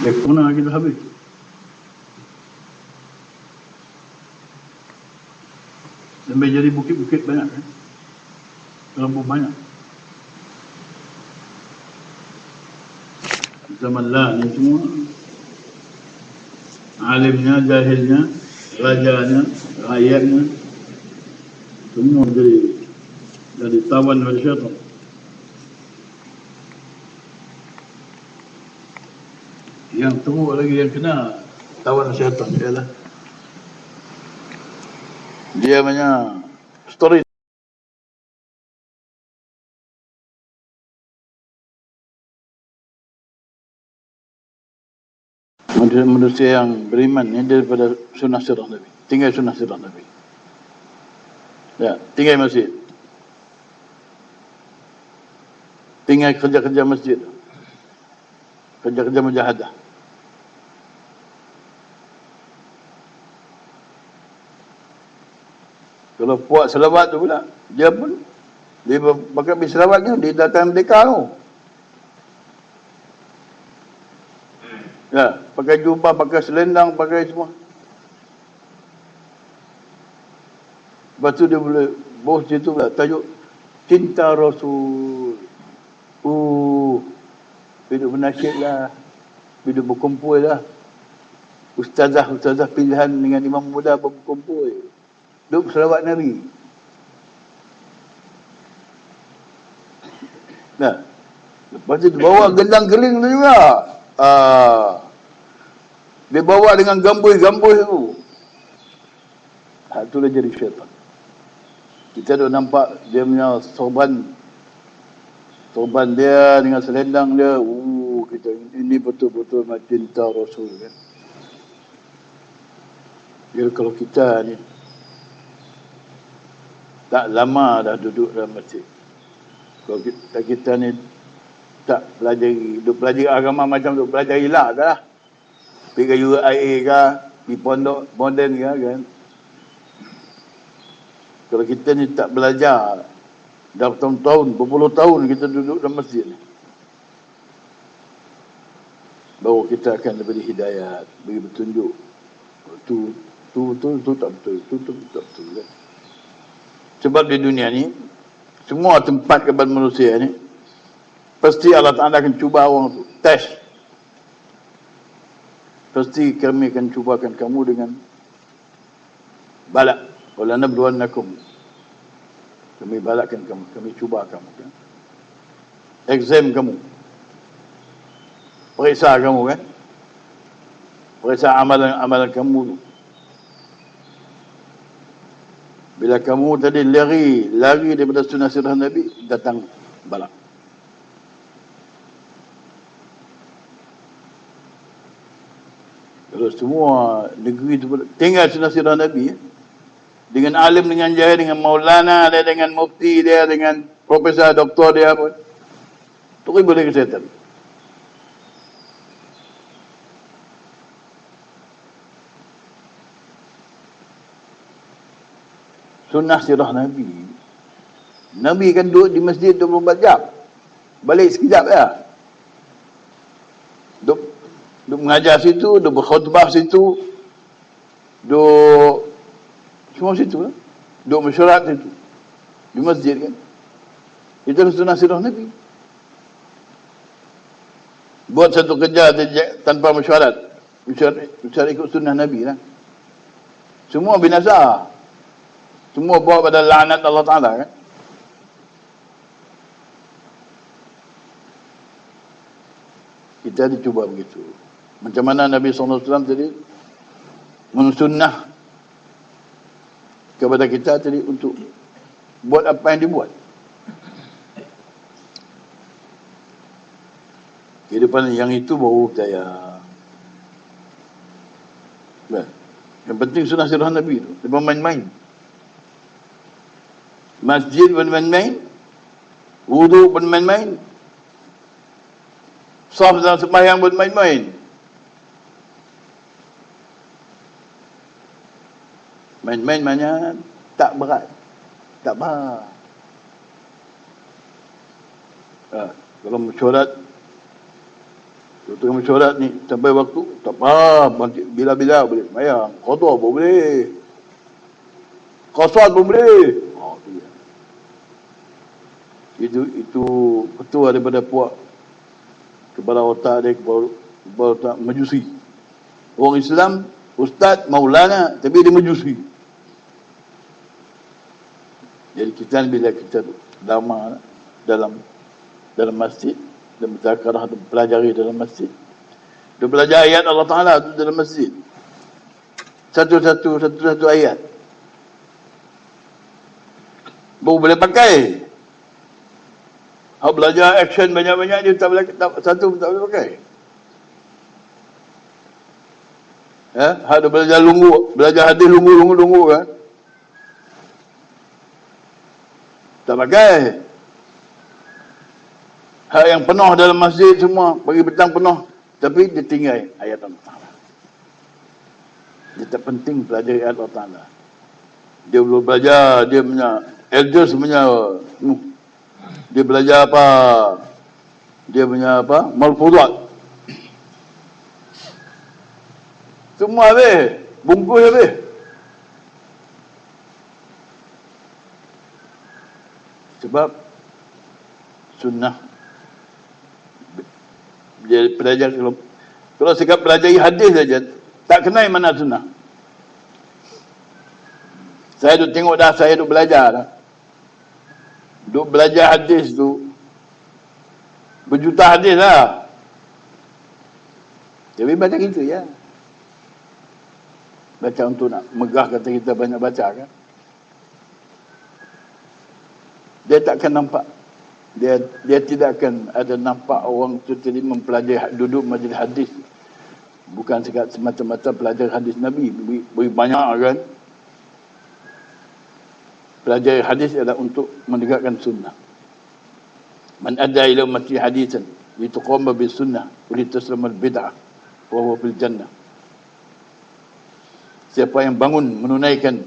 Dia pernah kita habis. Sampai jadi bukit-bukit banyak kan. Lembu banyak. Zaman lah ni semua. Alimnya, jahilnya, rajanya, rakyatnya, semua jadi tawan oleh syaitan. Yang teruk lagi yang kena tawan syaitan ialah dia punya story. Manusia yang beriman ni daripada sunnah sirah Nabi. Tinggal sunnah sirah Nabi. Ya, tinggal masjid. Tinggal kerja-kerja masjid. Kerja-kerja mujahadah. Kalau puak selawat tu pula, dia pun dia pakai bis selawatnya, dia datang merdeka tu. Ya, pakai jubah, pakai selendang, pakai semua. Lepas tu dia boleh bos situ pula, tajuk Cinta Rasul. Hidup bernasyid lah, hidup berkumpul lah. Ustazah pilihan dengan imam muda berkumpul. Duduk selawat Nabi. Nah, lepas tu dia bawa gendang keling tu juga. Dia bawa dengan gambus-gambus tu. Itulah jadi syaitan. Kita dah nampak dia punya sorban dia dengan selendang dia. Kita ini betul-betul cinta Rasul kan. Jadi kalau kita ni tak lama dah duduk dalam masjid. Kalau kita ni tak belajar agama macam tu, belajar ilah dah. Pergi UIA ke, di pondok moden ke kan. Kalau kita ni tak belajar, dah bertahun-tahun, berpuluh tahun kita duduk dalam masjid ni, baru kita akan diberi hidayat, beri petunjuk. Tu tak betul, tu tak betul kan. Sebab di dunia ni, semua tempat kepada manusia ni, pasti Allah Ta'ala akan cuba orang tu, test. Pasti kami akan cubakan kamu dengan balak. Wala nabluwannakum. Kami balakkan kamu, kami cuba kamu kan. Exam kamu. Periksa kamu kan. Periksa amalan kamu tu. Bila kamu tadi lari daripada sunnah sirah Nabi, datang balak. Kalau semua negeri tu tinggal sunnah sirah Nabi, dengan alim, dengan jahil, dengan maulana dia, dengan mufti dia, dengan profesor, doktor dia pun, terus boleh kesihatan. Sunnah sirah Nabi. Nabi kan duduk di masjid 24 jam. Balik sekejap ya. Duduk mengajar situ, duduk berkhutbah situ, duduk semua situ lah. Duduk mesyuarat situ. Di masjid kan. Itu adalah sunnah sirah Nabi. Buat satu kerja tanpa mesyuarat. Mesyuarat ikut sunnah Nabi lah. Semua binasa. Semua bawa pada laknat Allah Ta'ala kan. Kita dicuba begitu. Macam mana Nabi SAW tadi mensunnah kepada kita tadi untuk buat apa yang dibuat. Kehidupan yang itu baru percaya. Yang penting sunnah sirah Nabi itu. Dia main-main. Masjid pun main-main. Wudu pun main-main. Saf dalam sembahyang pun main-main. Main-main maknanya tak berat. Tak berat. Kalau mesyuarat Tengah mesyuarat ni sampai waktu tak apa, bila-bila boleh semayang. Qadha pun boleh. Qasar pun boleh. Oh, tu ya. Itu ketua daripada puak kepala otak dia, kepala otak Majusi. Orang Islam, Ustaz, Maulana, tapi dia Majusi. Jadi kita bila kita lama dalam masjid, dan mutakarah pelajari dalam masjid, dia belajar ayat Allah Ta'ala tu dalam masjid. Satu ayat. Baru boleh pakai. Hak belajar action banyak-banyak dia tak boleh, satu tak boleh pakai. Ya, hak dia belajar belajar hadis lungu kan. Tak pakai. Hak yang penuh dalam masjid semua, pagi petang penuh. Tapi dia tinggal ayat Allah Ta'ala. Dia tak penting pelajari ayat Allah Ta'ala. Dia belum belajar, dia punya elders punya, dia belajar apa? Dia punya apa? Malfudat. Semua habis. Bungkus habis. Sebab sunnah dia belajar, kalau sikap pelajari hadis saja tak kenal mana sunnah. Saya duk tengok dah, saya duk belajar dah. Duk belajar hadis tu berjuta hadis lah. Tapi baca gitu ya. Baca untuk nak megah, kata kita banyak baca kan. Dia takkan nampak, dia tidak akan ada nampak orang tu tadi mempelajari, duduk majlis hadis. Bukan semata-mata pelajar hadis Nabi. Banyak kan. Pelajari hadis adalah untuk menegakkan sunnah. Man adda ila ummati hadisan lituqama bis sunnah wa litaslama al bid'ah wa huwa fil jannah. Siapa yang bangun menunaikan,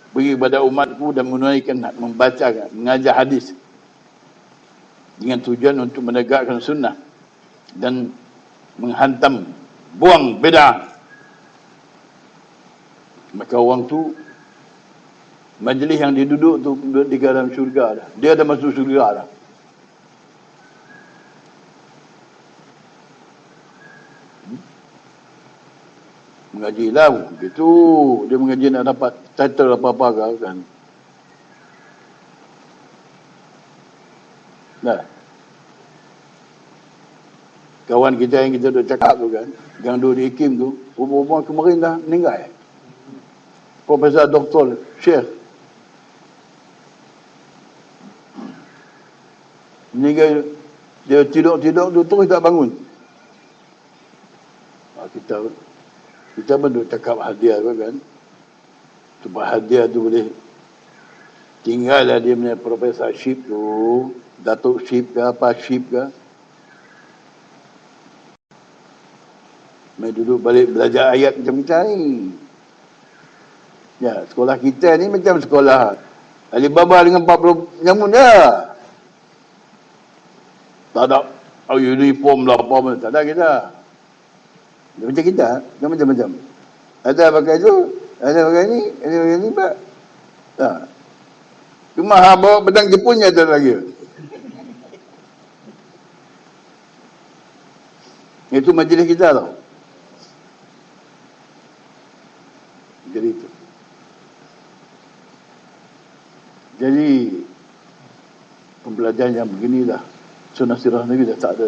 bagi kepada umatku dan menunaikan, membaca, mengajar hadis dengan tujuan untuk menegakkan sunnah dan menghantam, buang bid'ah, maka orang tu, majlis yang dia duduk tu di dalam syurga dah. Dia dah masuk syurga dah. Mengaji lah begitu. Dia mengaji nak dapat title apa-apa kan. Nah, kawan kita yang kita duk cakap tu kan, yang duduk di IKIM tu, umur-umur kemarin dah meninggal. Profesor Dr. Syekh meninggal. Dia tidur tu terus tak bangun. Kita pun duk cakap hadiah kan. Sebab hadiah tu boleh tinggal lah dia punya profesorship tu, datukship ke apa ship ke. Main duduk balik belajar ayat macam ni. Ya, sekolah kita ni macam sekolah Alibaba dengan 40 nyamun je. Tak ada uniform lah apa, tak ada kita. Dia macam kita, dia macam-macam. Ada pakai tu, ada pakai ni, ada pakai ni, Pak. Tak. Cuma bawa pedang Jepun je ada lagi. Itu majlis kita tau. Jadi itu. Jadi pembelajaran yang beginilah, sunnah sirah Nabi dah tak ada.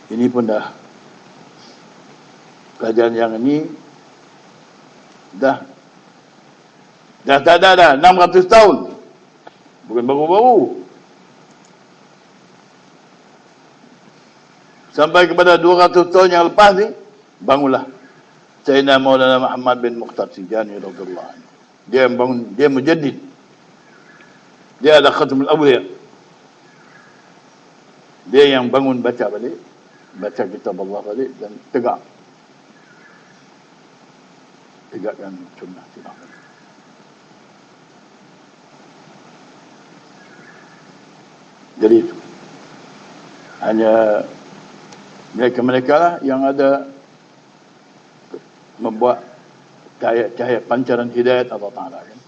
Ini pun dah, pelajaran yang ini dah tak ada dah 600 tahun. Bukan baru-baru. Sampai kepada 200 tahun yang lepas ni, bangunlah Sayyidina Maulana Muhammad bin Mukhtar Tijani radhiyallahu anhu. Dia yang bangun, dia mujaddid. Dia adalah khatamul awliya. Dia yang bangun baca balik, baca kitab Allah balik dan tegakkan sunnah. Jadi itu. Hanya mereka-mereka lah yang ada membuat cahaya pancaran hidayat Allah Ta'ala kan.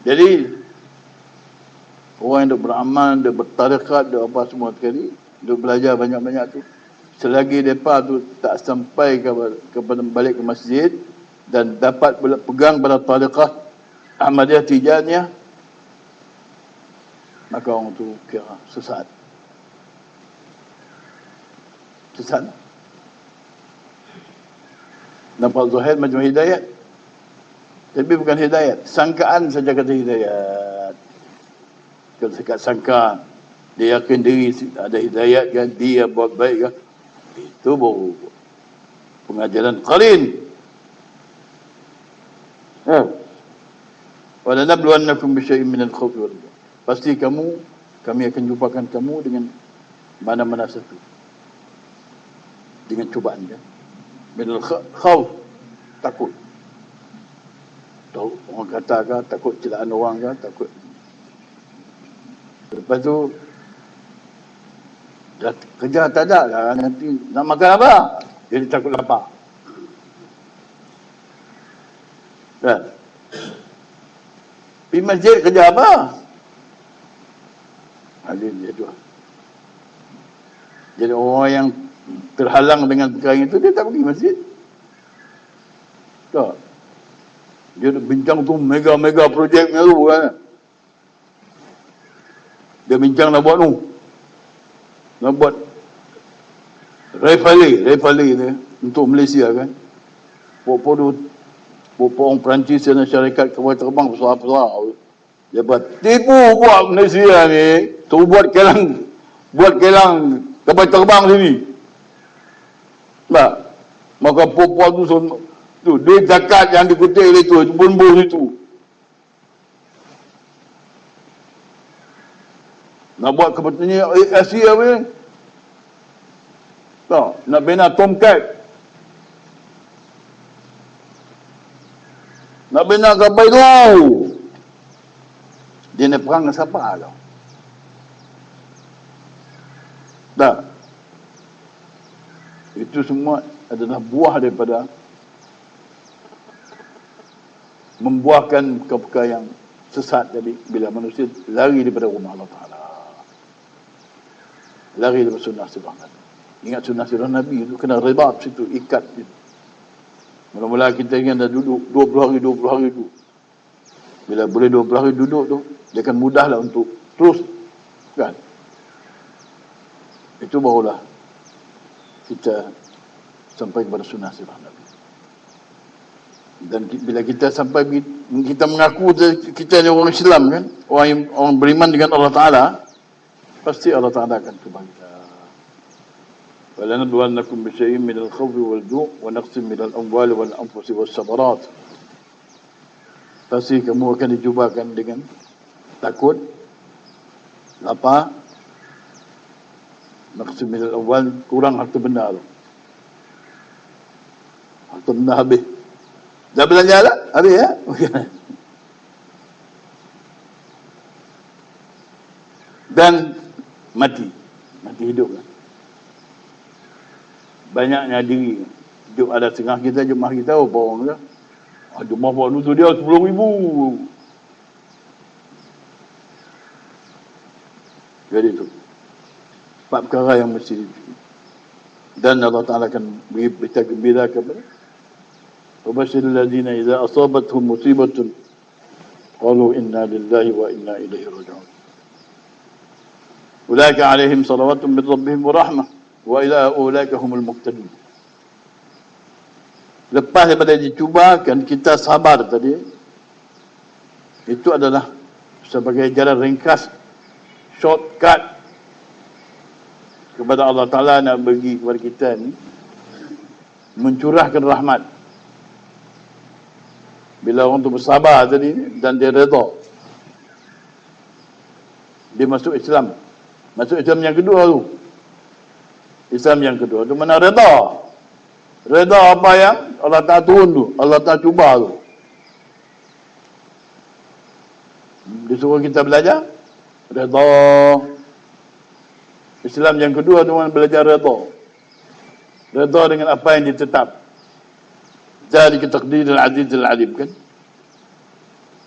Jadi orang yang dah beramal, dah bertarekat, dah apa semua sekali, dah belajar banyak-banyak tu, selagi mereka tu tak sampai kepada balik ke masjid dan dapat pegang pada tarekat Ahmadiyah Tijaniyah, maka orang tu kira sesat. Sesat. Nampak zahir macam hidayat, tapi bukan hidayat. Sangkaan saja kata hidayat. Kalau sekat sangka, dia yakin diri ada hidayat kan, dia buat baik kan, itu baru pengajaran qarin. Wa lanabluwannakum bisyai'in minal khawfi wal ju'. Pasti kami akan jumpakan kamu dengan mana-mana satu, dengan cubaan kan. Minal khawf, takut. Tahu orang kata kan, takut celaan orang kan, takut. Lepas tu dah kerja tak ada lah, nanti nak makan apa? Jadi takut lapar. Kan? Pergi masjid kerja apa? Ada dia tu. Jadi orang yang terhalang dengan perkara itu, dia tak pergi masjid. Tak. Dia bincang tu mega-mega projek tu kan. Dia bincang nak buat tu. Nak buat Rifle ni untuk Malaysia kan. Pokok orang Perancis dan syarikat kapal terbang besar-besar. Dia buat tipu buat Malaysia ni. Tu buat kelang kapal terbang sini. Tak. Maka pokok tu dia zakat yang dikutip oleh tu bun-bun itu. Nak buat kepentingan Asia apa ni? Tak, nak bina Tomcat. Nak bina kapal tu. Dia nak perang dengan siapa tau? Tak. Itu semua adalah buah daripada membuahkan perkara yang sesat tadi bila manusia lari daripada rumah Allah Ta'ala. Lari daripada sunnah sirah Nabi. Ingat sunnah sirah Nabi itu kena ribat situ, ikat situ. Mula-mula kita ingin dah duduk 20 hari duduk. Bila boleh 20 hari duduk tu, dia akan mudahlah untuk terus kan. Itu barulah kita sampai kepada sunnah sirah Nabi. Dan bila kita sampai, kita mengaku kita ni orang Islam kan, orang beriman dengan Allah Ta'ala, pasti Allah Ta'ala akan tubang kita. وَلَنَبْلُوَنَّكُمْ بِشَيْءٍ مِنَ الْخَوْفِ وَالْجُوعِ وَنَقْصٍ مِنَ الْأَمْوَالِ وَالْأَنْفُسِ وَالثَّمَرَاتِ. Pasti kamu akan dijumpakan dengan takut, lapar, naqsin min al-amwal, kurang harta benda tu. Harta benda habis. Dah belanja lah? Habis ya? Dan mati hidup lah. Banyaknya diri hidup ada setengah kita, jemaah kita berapa orang ke? Jemaah buat tu dia 10,000. Jadi tu 4 perkara yang mesti, dan Allah Ta'ala akan beri berita gembira kepada wabashiril ladzina idza asabatuhum musibatun qalu inna lillahi wa inna ilaihi raji'un ulaika alaihim salawatun min rabbihim wa rahmah wa ila ulaika humul muhtadun. Lepas daripada dicubakan kita sabar tadi, itu adalah sebagai jalan ringkas, shortcut kepada Allah Ta'ala nak bagi kepada kita ni, mencurahkan rahmat. Bila orang tu bersabar tadi dan dia redha, dia masuk Islam. Masuk Islam yang kedua tu. Islam yang kedua tu mana redha. Redha apa yang Allah Ta'ala turun tu, Allah Ta'ala cuba tu. Dia suruh kita belajar redha Islam yang kedua teman belajar redha. Redha dengan apa yang ditetap. Zalika taqdirul aziz al-alim kan.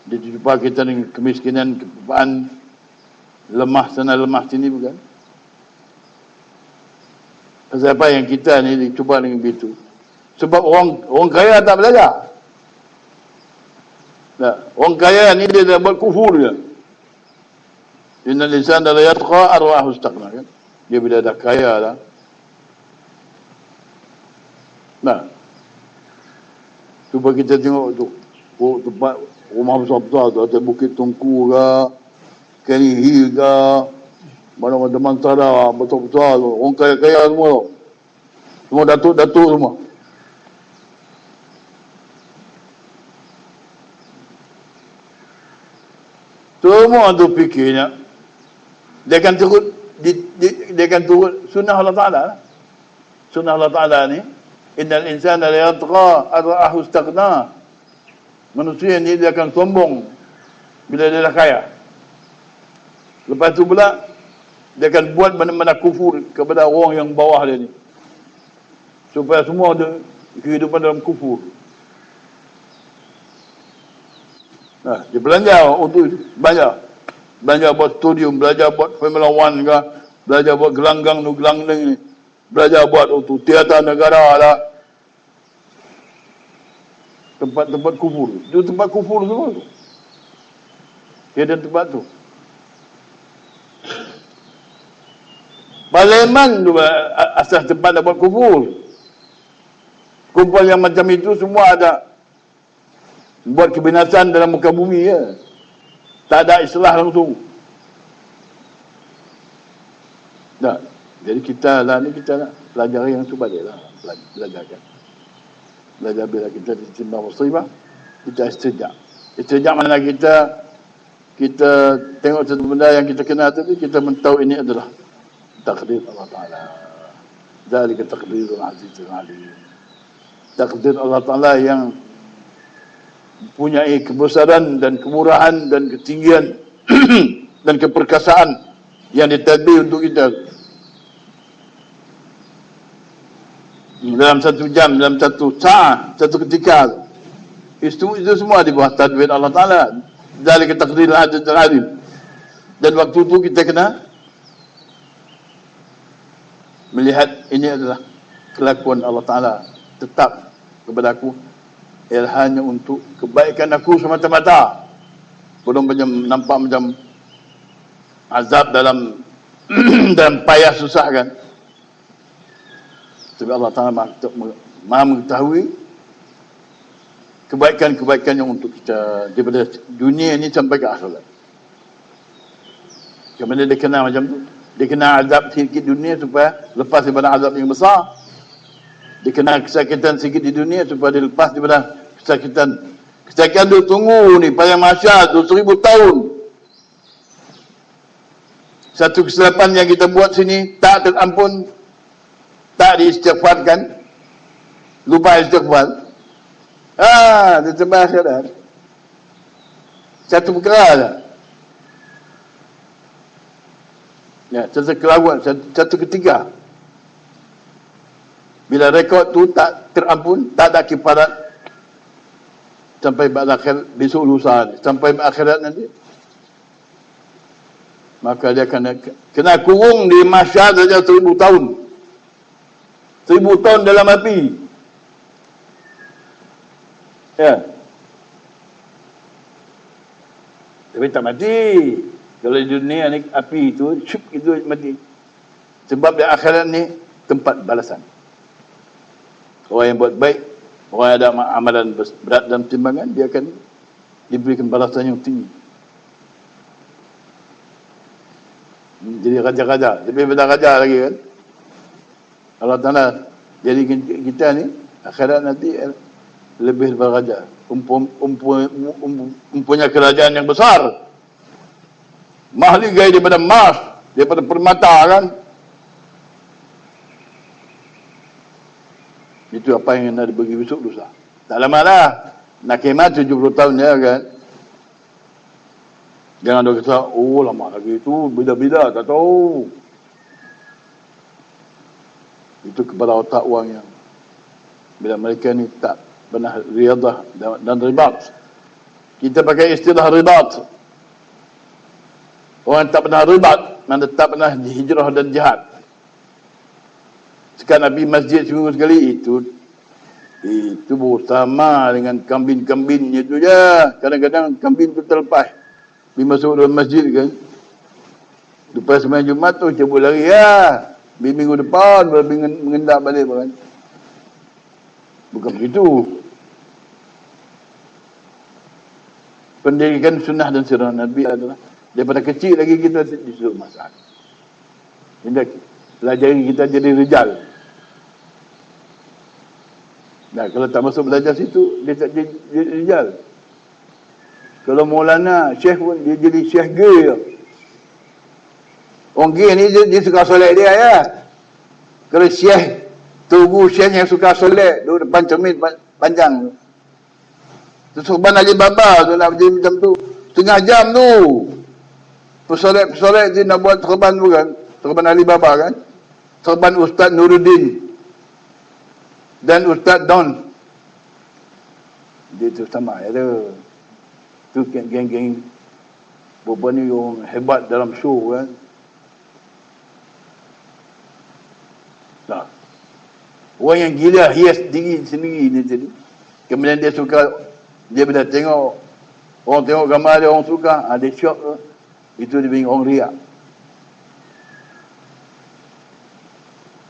Dijumpa kita dengan kemiskinan, kepupaan, lemah sana lemah sini bukan. Siapa yang kita ni dicuba dengan begitu. Sebab orang kaya tak belajar. Nah, orang kaya ni dia dah buat kufur dia. Innal insana la yatqa arwahu istaqna kan. Dia bila dah kaya dah. Nah. Cuba kita tengok tu. Oh, tempat rumah besar-besar tu, ada Bukit Tungku ke, Kenny Hill ke, mana-mana Mantara, besar-besar tu. Orang kaya-kaya semua tu. Semua datuk-datuk semua. Semua tu fikirnya. Dia akan turut, dia akan turut sunnah Allah Ta'ala. Sunnah Allah Ta'ala ni, innal insana la yatqa arra'ahu istaghna. Manusia ni dia akan sombong bila dia dah kaya. Lepas tu pula dia akan buat mana-mana kufur kepada orang yang bawah dia ni. Supaya semua ada kehidupan dalam kufur. Nah, dia belanja untuk itu. Belajar buat studium, belajar buat Formula One ke, belajar buat gelanggang tu gelanggang ni. Belajar buat untuk teater negara lah. Tempat-tempat kufur. Itu tempat kufur semua tu. Dia ada tempat tu. Parlimen tu asas tempat nak buat kufur. Kumpul yang macam itu semua ada buat kebinasan dalam muka bumi ya. Tak ada islah langsung. Tak. Jadi kita lah ni kita nak pelajari yang sebalik lah. Belajarkan. Belajar bila kita ditimbang musibah, kita istirja'. Istirja' mana kita tengok satu benda yang kita kenal tadi, kita tahu ini adalah takdir Allah Ta'ala. Zalika taqdirul azizul alim. Takdir Allah Ta'ala yang mempunyai kebesaran dan kemurahan dan ketinggian dan keperkasaan yang ditadbir untuk kita. Dalam satu jam, dalam satu saat, satu ketika. Itu semua di bawah tadbir Allah Ta'ala. Zalika taqdirul azizul alim. Dan waktu itu kita kena melihat ini adalah kelakuan Allah Ta'ala tetap kepada aku, ialah hanya untuk kebaikan aku semata-mata. Belum macam nampak macam azab dalam dalam payah susah kan. Tapi Allah Ta'ala maha mengetahui kebaikan-kebaikan yang untuk kita daripada dunia ini sampai ke akhirat. Kemudian dia kena macam tu. Dia kena azab sikit dunia supaya lepas daripada azab yang besar. Dia kena kesakitan sikit di dunia supaya dia lepas daripada kesakitan. Kesakitan dia tunggu ni pada mahsyar tu 1000 tahun. Satu kesilapan yang kita buat sini tak terampun, tak diistighfarkan, lupa istighfar. Dia sebab akhirat. Satu perkara dah. Ya, satu kelakuan, satu ketiga. Bila rekod tu tak terampun, tak ada kifarat sampai akhir besok lusa, sampai akhirat nanti, maka dia kena kurung di mahsyar saja 1000 tahun. 1000 tahun dalam api. Ya. Tapi tak mati. Kalau di dunia ni api itu syuk itu mati. Sebab di akhirat ni tempat balasan. Orang yang buat baik, orang yang ada amalan berat dalam timbangan, dia akan diberikan balasan yang tinggi. Jadi raja-raja, lebih pada raja lagi kan. Allah Ta'ala jadi kita ni akhirat nanti lebih daripada raja. Mempunyai kerajaan yang besar. Mahligai daripada emas, daripada permata kan. Itu apa yang nak dibagi besok lusa. Tak lama lah. Nak kemat 70 tahun ya kan. Jangan dia kata, oh lama lagi itu, beda-beda, tak tahu. Itu kepala otak orang yang bila mereka ni tak pernah riadah dan ribat. Kita pakai istilah ribat. Orang tak pernah ribat, mana tak pernah hijrah dan jihad. Sekarang Nabi masjid seminggu sekali, itu sama dengan kambing-kambingnya tu je. Kadang-kadang kambing tu terlepas. Dia masuk dalam masjid kan. Lepas sembahyang Jumat tu cabut lari lah. Minggu depan baru mengendap balik kan. Bukan begitu. Pendidikan sunnah dan sirah Nabi adalah daripada kecil lagi kita disuruh masak. Hingga pelajari kita jadi rijal. Nah, kalau tak masuk belajar situ, dia tak jadi rijal. Kalau Maulana, Syekh pun, dia jadi Syekh gay. Orang gay ni, dia suka solat dia ya. Kalau Syekh, Tugu Syekh yang suka solat, duduk depan cermin panjang. Tu Sorban Alibaba tu nak jadi macam tu. Setengah jam tu. Pesolat dia nak buat sorban tu kan. Sorban Alibaba kan. Sorban Ustaz Nuruddin. Dan Ustaz Don. Dia tu sama ya tu. Tu geng-geng perempuan ni orang hebat dalam show kan. Nah. Orang yang gila hias diri sendiri dia tadi. Kemudian dia suka, dia bila tengok orang tengok gambar dia, orang suka, dia syok tu. Itu dia bagi orang riak.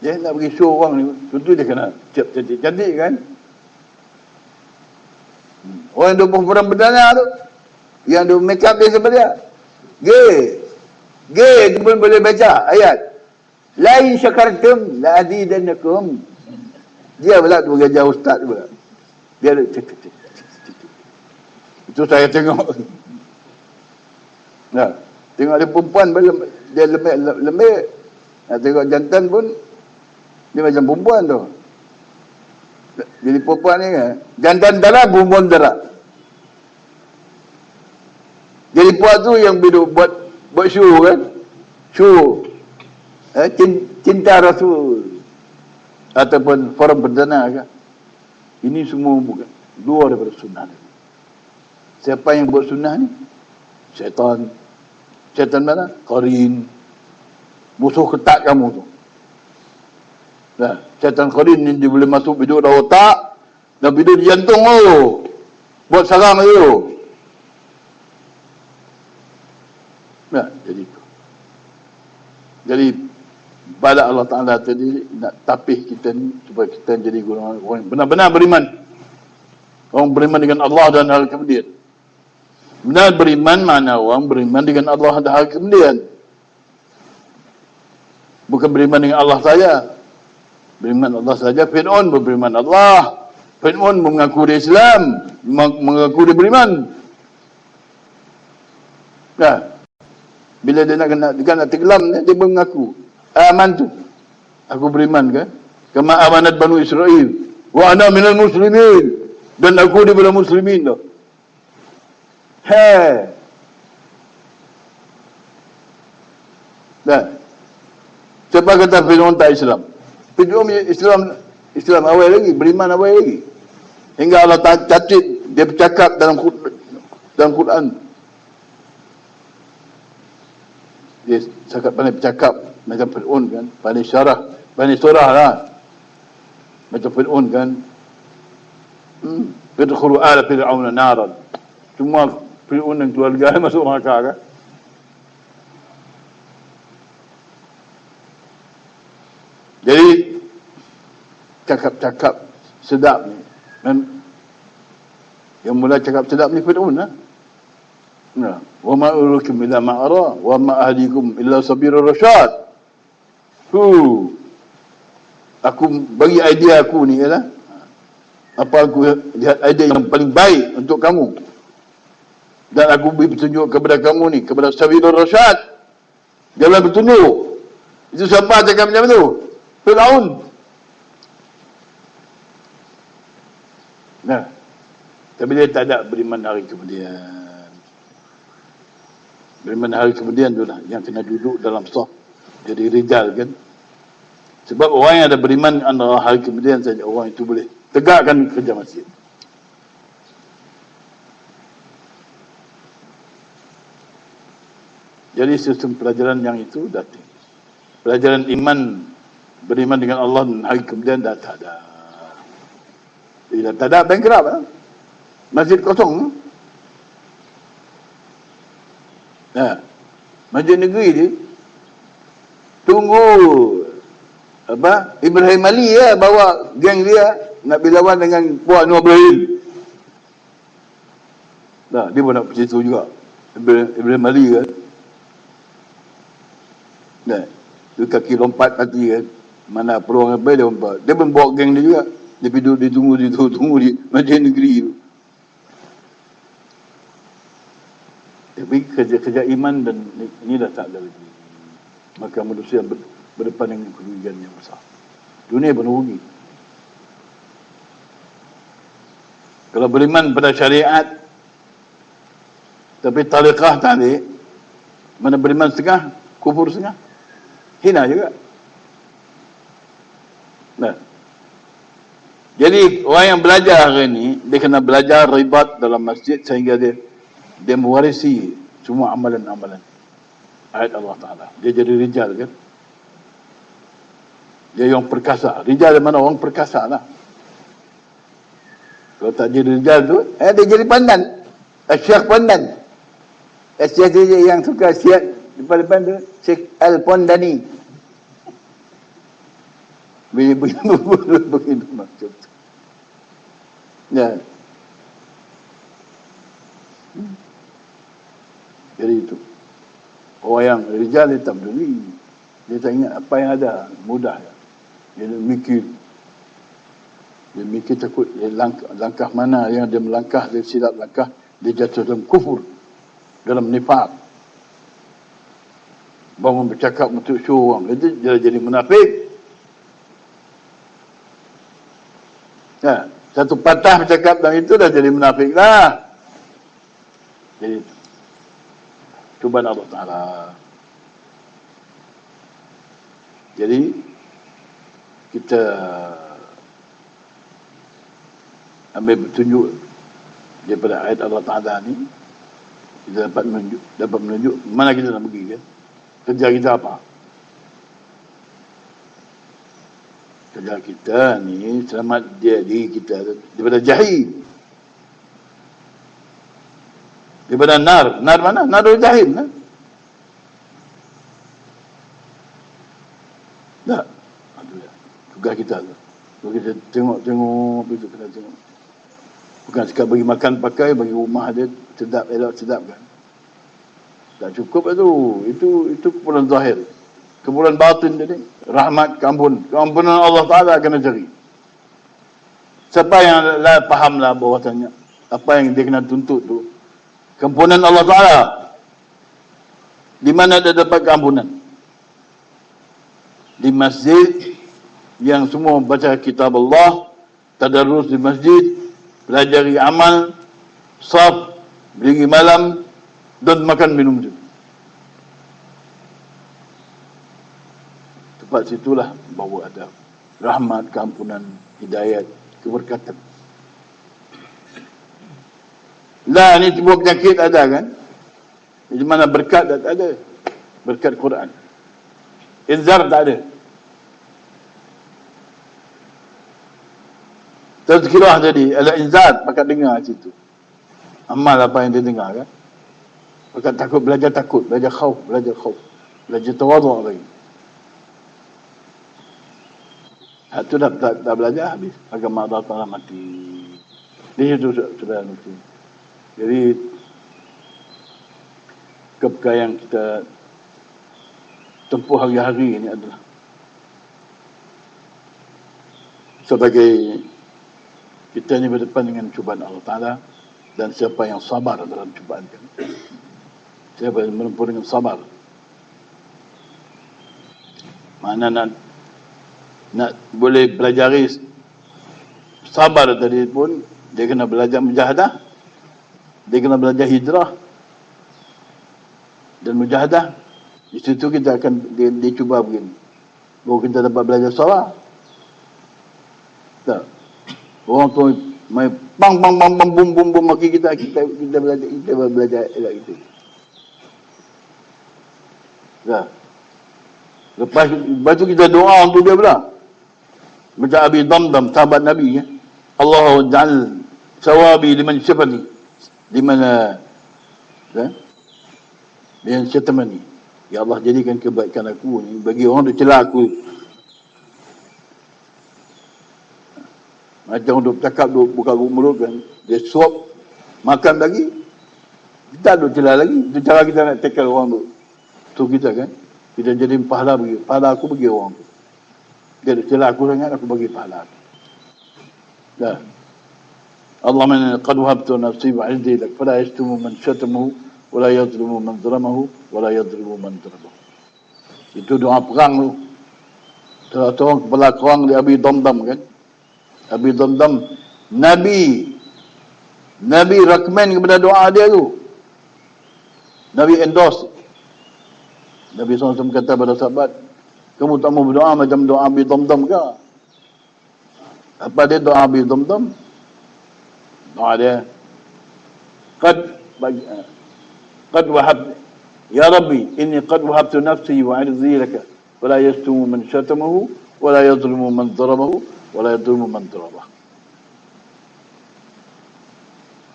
Dia nak bagi show orang ni, tentu dia kena cantik-cantik kan. Orang yang duk perempuan berdana tu, yang duk make up dia seperti dia, gay tu pun boleh baca ayat la in syakartum la azidannakum. Dia pula tu gajah ustaz pula, dia ada itu saya tengok. Nah, tengok dia perempuan dia lembek. Nah, tengok jantan pun dia macam perempuan tu. Jadi perempuan ni kan, jantan darah, perempuan darah. Jadi puak tu yang buat show kan. Show cinta Rasul ataupun forum perdana kan. Ini semua bukan luar daripada sunnah. Siapa yang buat sunnah ni? Syaitan. Syaitan mana? Qarin. Musuh ketat kamu tu. Nah, syaitan qarin ni dia boleh masuk biduk dalam otak dan biduk di jantung tu. Buat sarang tu. Nah, jadi tu. Jadi pada Allah Ta'ala tadi nak tapih kita ni supaya kita jadi orang yang benar-benar beriman. Orang beriman dengan Allah dan hari kemudian. Benar beriman mana orang beriman dengan Allah dan hari kemudian. Bukan beriman dengan Allah saja. Beriman Allah saja. Fir'aun beriman Allah. Fir'aun mengaku dia Islam, mengaku dia beriman. Nah, bila dia nak tenggelam, dia mengaku amantu, aku beriman kan. Kama amanat Banu Israel wa ana minal muslimin, dan aku daripada muslimin tu. Nah, siapa kata Fir'aun tak Islam? Fir'aun Islam awal lagi, beriman awal lagi. Hingga Allah catat dia bercakap dalam Quran. Dia cakap pandai bercakap macam Fir'aun kan, pandai syarah lah. Macam Fir'aun kan. Fidkhulu ala Fir'auna naran. Semua Fir'aun dan keluarga masuk neraka kan. Jadi cakap-cakap sedap ni, yang mula cakap sedap ni Fir'aun lah. Nah, wa ma urikum illa ma ara wa ma ahdikum illa sabirur rasyad. Aku bagi idea aku ni ialah apa aku lihat idea yang paling baik untuk kamu. Dan aku beri petunjuk kepada kamu ni, kepada sabirur rasyad. Jalan petunjuk. Itu siapa cakap macam tu? Fir'aun. Nah, tapi dia tak ada beriman hari kemudian. Beriman hari kemudian tu lah yang kena duduk dalam saf jadi rijal kan. Sebab orang yang ada beriman antara hari kemudian saja orang itu boleh tegakkan kerja masjid. Jadi sistem pelajaran yang itu datang. Pelajaran iman, beriman dengan Allah dan hari kemudian dah tak ada. Bila tak ada, bankrupt lah. Masjid kosong. Nah, masjid negeri ni tunggu Ibrahim Ali ya, bawa geng dia nak berlawan dengan puak Noor Ibrahim. Nah, dia pun nak pergi situ juga. Ibrahim Ali kan. Nah, dia kaki lompat mati kan. Mana peluang apa dia lompat. Dia pun bawa geng dia juga. Dia pergi dia tunggu di masjid negeri tu. Tapi kerja iman dan ini dah tak ada lagi. Maka manusia berdepan dengan kerugian yang besar. Dunia pun rugi. Kalau beriman pada syariat, tapi tariqah tadi, mana beriman setengah, kufur setengah, hina juga. Nah, jadi orang yang belajar hari ini, dia kena belajar ribat dalam masjid sehingga dia mewarisi semua amalan-amalan ayat Allah Ta'ala. Dia jadi rijal kan. Dia yang perkasa. Rijal mana orang perkasa lah. Kalau tak jadi rijal tu, dia jadi pandan. Syekh pandan. Syekh dia yang suka siap depan-depan tu, Syekh Al-Pondani. Begitu maksud. Ya. Jadi itu. Orang yang rijal dia tak peduli. Dia tak ingat apa yang ada. Mudah. Dia mikir. Dia mikir takut. Dia langkah mana yang dia melangkah. Dia silap langkah. Dia jatuh dalam kufur. Dalam nifaq. Bangun bercakap untuk show orang. Dia jadi munafik. Ya. Satu patah bercakap dalam itu dah jadi munafik lah. Jadi itu. Cubaan Allah Ta'ala. Jadi kita ambil petunjuk daripada ayat Allah Ta'ala ni, kita dapat menunjuk mana kita nak pergi kan. Kerja kita apa? Kerja kita ni selamat diri kita daripada jahil. Daripada nar. Nar mana? Nar dari jahil. Nah? Tak. Tugas kita tu. Kalau kita tengok, itu kena tengok. Bukan sekadar bagi makan pakai, bagi rumah dia sedap, elok sedap kan. Tak cukup tu. Itu keperluan zahir. Keperluan batin tadi. Rahmat, keampunan Allah Ta'ala kena cari. Siapa yang faham lah bahawasanya apa yang dia kena tuntut tu. Keampunan Allah Ta'ala. Di mana dia dapat keampunan? Di masjid yang semua baca kitab Allah, tadarrus di masjid, pelajari amal, saf, berdiri malam, dan makan minum juga. Tempat situlah bahawa ada rahmat, keampunan, hidayat, keberkatan. Lah ni timbul penyakit ada kan? Di mana berkat tak ada. Berkat Quran. Inzar tak ada. Tazkirah tadi, ada inzar, pakat dengar situ. Amal apa yang dia dengar kan? Pakat takut, belajar khauf, belajar tawaduk lagi. Itu dah tak belajar habis. Agama Allah Ta'ala mati. Di situ sudah mati. Jadi keperkayaan yang kita tempuh hari-hari ini adalah sebagai kita ini berdepan dengan cubaan Allah Ta'ala, dan siapa yang sabar dalam cubaan ini, siapa yang menempuh dengan sabar, mana nak boleh pelajari sabar tadi pun, dia kena belajar mujahadah. Dia kena belajar hijrah dan mujahadah. Di situ kita akan dicuba begini. baru kita dapat belajar solat. Tak. Orang tu main bang bang bang bang bum bum bum maki kita belajar elok itu. Dah. Lepas tu kita doa untuk dia pula. Macam Abi Damdam, sahabat Nabi ya. Allah ja'al sawabi liman syafani. Liman liman syatamani. Ya Allah, jadikan kebaikan aku ni bagi orang tu celah aku. Macam duk cakap, duk buka mulut kan, dia suap makan lagi, kita duk celah lagi. Itu cara kita nak tackle orang tu. Tu kita kan, kita jadi pahala bagi, pahala aku bagi orang tu. Dia duk celah aku sangat, aku bagi pahala aku. Dah. Allahumma inni qad wahabtu nafsi wa 'izzi lak fala yashtumu man syatamahu wa la yadhlimu man zalamahu wa la yadhlimu man darabahu. Itu doa perang tu. Tolong kepala korang di Abi Damdam kan. Abi Damdam, Nabi recommend kepada doa dia tu. Nabi endorse. Nabi SAW kata pada sahabat, kamu tak mau berdoa macam doa Abi Damdam ke? Apa dia doa Abi Damdam? Doa dia, qad wahab ya Rabbi inni qad wahabtu nafsi wa 'irzi laka wa la yastumu man syatamahu wa la yadhlimu man daramahu wala yadhlimu man darabah.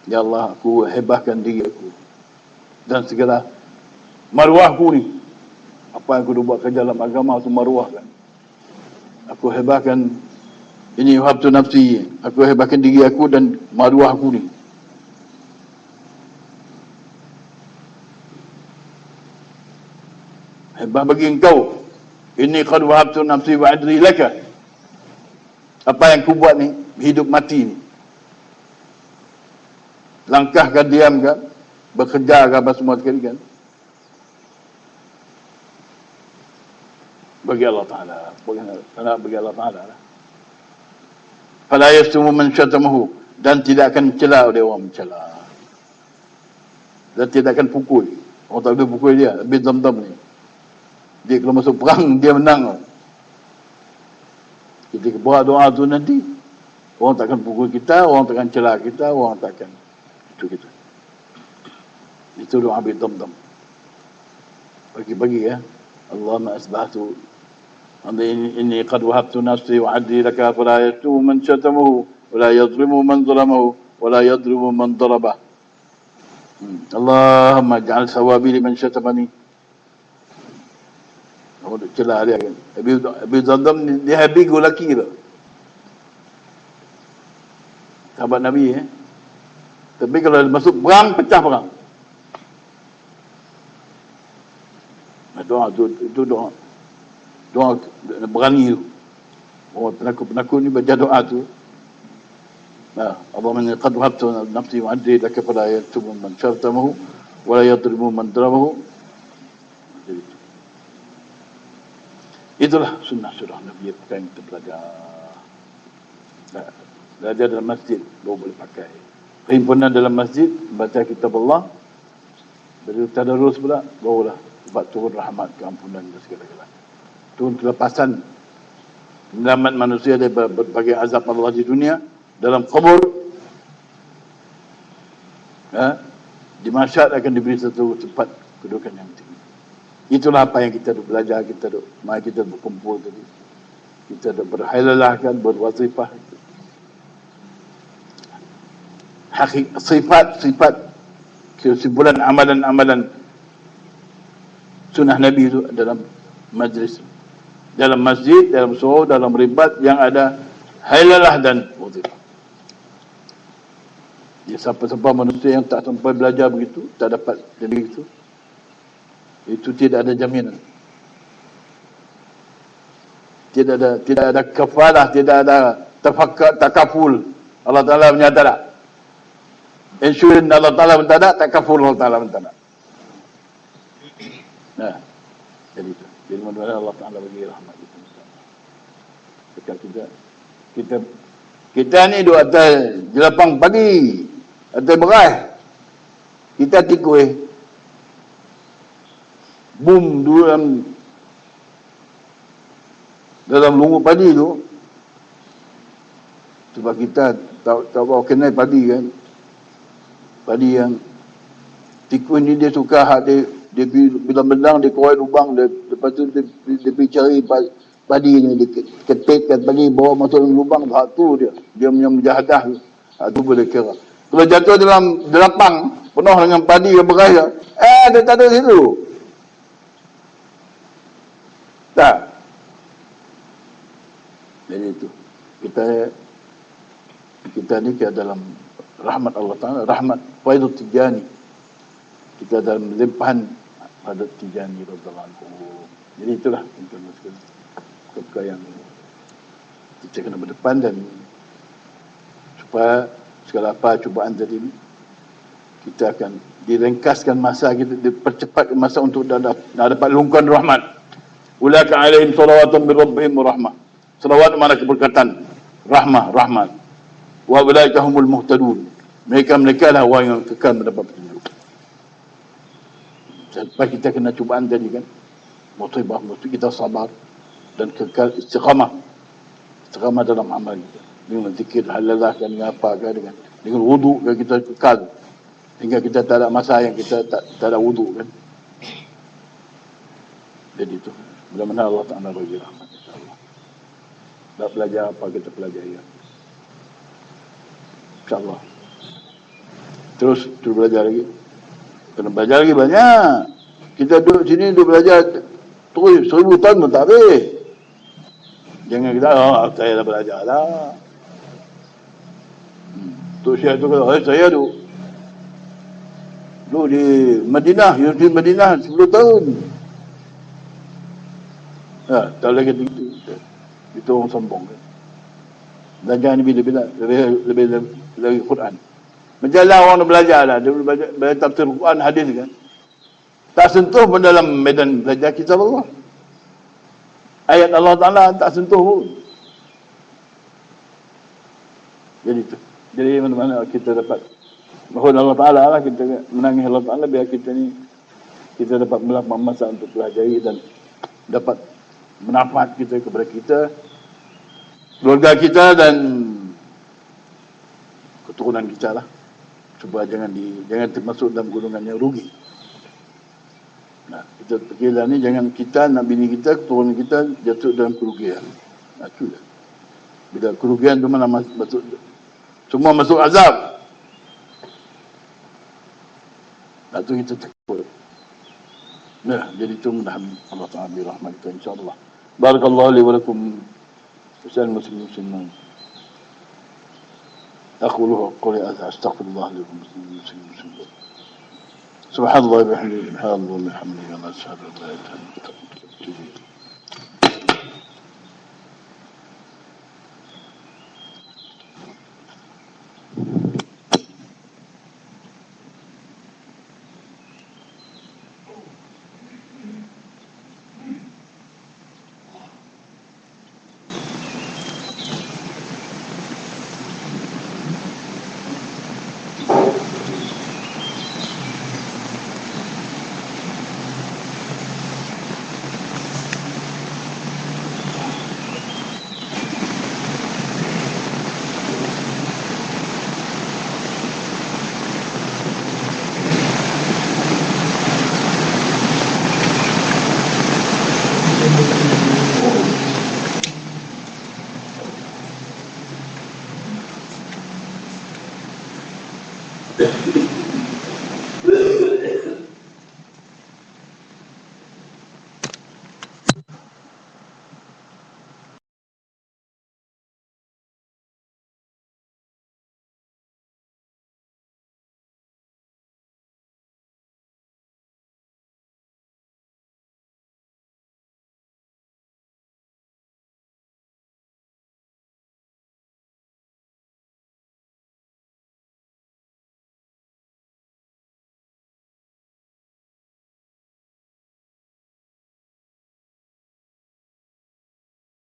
Ya Allah, aku hebahkan diri aku dan segala maruah aku ni. Apa yang aku buat ke dalam agama tu maruah kan. Aku hebahkan ini wahabtu nafsi, aku hebahkan diri aku dan maruah aku ni. Hebah bagi engkau. Ini qad wahabtu nafsi wa adri laka. Apa yang ku buat ni, hidup mati ni. Langkah kan, diam kan, bekerja kan, apa semua sekali kan. Bagi Allah Ta'ala. Bagi Allah Ta'ala lah. Fala yastumu man syatamahu. Dan tidak akan celah oleh orang mencela. Dan tidak akan pukul. Orang tak boleh pukul dia. Abi Damdam ni. Dia kalau masuk perang, dia menang. Kita buat doa tu nanti, orang takkan pukul kita, orang takkan celah kita, orang takkan itu kita. Itu doa Abi Damdam. Pagi-pagi ya. Allahumma asbahtu inni qad wahabtu nafsi wa 'adli laka fala yashtumu man syatamahu wa la yadhlimu man zalamahu wa la yadhlimu man darabah. Allahumma ij'al sawabi liman syatamani. Oh, celah dia kan. Abi Damdam dia happy go lucky tu. Sahabat Nabi Tapi kalau masuk perang, pecah perang. Doa itu doa. Doa berani tu. Orang penakut ni baca doa tu. Allahumma inni qad wahabtu nafsi wa 'adli laka fala yashtumu man syatamahu wa la yadhlimu man darabahu. Itulah sunnah Nabi yang kita belajar. Belajar dalam masjid baru boleh pakai. Perhimpunan dalam masjid baca kitab Allah. Dari tadarus pula barulah sebab turun rahmat, keampunan dan segala-galanya. Turun kelepasan, menyelamat manusia dari berbagai azab Allah di dunia, dalam kubur. Di mahsyar akan diberi satu tempat kedudukan yang tinggi. Itulah apa yang kita belajar, mari kita berkumpul tadi. Kita berhailalahkan, berwazifah. Sifat kesimpulan amalan-amalan sunnah Nabi itu dalam majlis, dalam masjid, dalam surau, dalam ribat yang ada hailalah dan wazifah. Ya, siapa-siapa manusia yang tak sampai belajar begitu, tak dapat jadi itu tidak ada jaminan. Tidak ada kafalah, tidak ada takaful. Allah Ta'ala menyata tak? Insurance Allah Ta'ala minta tak, takaful Allah Ta'ala minta tak. Nah, jadi itu. Jadi mudah-mudahan Allah Ta'ala bagi rahmat kita ni duduk atas jelapang pagi, atas beras, kita tikui boom dulu dalam dalam lumbuk padi tu, sebab kita tak bawa kenal padi kan. Padi yang tikus ni dia suka dia bila menang dia korek lubang dia, lepas tu dia pergi cari padi ni, dia ketikkan padi bawa masuk dalam lubang, hak tu dia punya mujahadah tu. Hak tu boleh kira. Kalau jatuh dalam pang penuh dengan padi yang beras, dia tak ada situ. Tak. Jadi itu kita ni dalam rahmat Allah Ta'ala, rahmat Faidul Tijani, kita dalam limpahan pada Tijani radhiyallahu anhu. Jadi itulah perkara yang kita kena berdepan, dan supaya segala apa cubaan tadi kita akan direngkaskan masa, kita dipercepat masa untuk dapat lungkuan rahmat. Ulaika alaihim salawatun min rabbihim wa rahmah. Salawat mana keberkatan, rahmat. Wa ulaika humul muhtadun. Mereka lah orang yang kekal mendapat petunjuk. Sebab kita kena cubaan tadi kan, musibah kita sabar dan kekal istiqamah dalam amal kita, dengan zikir halalah kan, dengan apa kan, dengan wudu kan, kita kekal hingga kita tak ada masa yang kita tak ada wudu kan. Jadi itu mudah-mudahan Allah Ta'ala bagi rahmat, insyaAllah. Nak belajar apa kita pelajari ya, insyaAllah. Terus belajar lagi, kena belajar lagi banyak. Kita duduk sini belajar terus 1000 tahun pun tak habis. Jangan kita saya dah belajar lah. Tu Syekh tu kata, saya duduk di Madinah, Universiti Madinah 10 tahun. Tak lagi begitu. Itu orang sombong kan. Dan jangan lebih lagi Quran. Macam orang nak belajar lah, dia belajar tafsir Quran, hadis kan, tak sentuh pun dalam medan belajar kitab Allah. Ayat Allah Ta'ala tak sentuh pun. Jadi mana-mana kita dapat mohon Allah Ta'ala lah, kita menangis Allah Ta'ala biar kita dapat melakukan masa untuk pelajari dan dapat manfaat kita kepada kita, keluarga kita dan keturunan kita lah, supaya jangan termasuk dalam golongan yang rugi. Nah, kita fikirlah ni, jangan kita, nak bini kita, keturunan kita jatuh dalam kerugian. Nah, itulah. Bila kerugian tu mana masuk, semua masuk azab. Nah, tu kita takut. Nah, jadi itu mudah-mudahan Allah Ta'ala birahmat kita, insyaAllah. Barakallahu li wa lakum Ustaz muslimin. أقوله قولي أستغفر الله لكم مسلمين. سبحان الله وبحمده سبحان الله وبحمده أشهد أن لا إله إلا الله.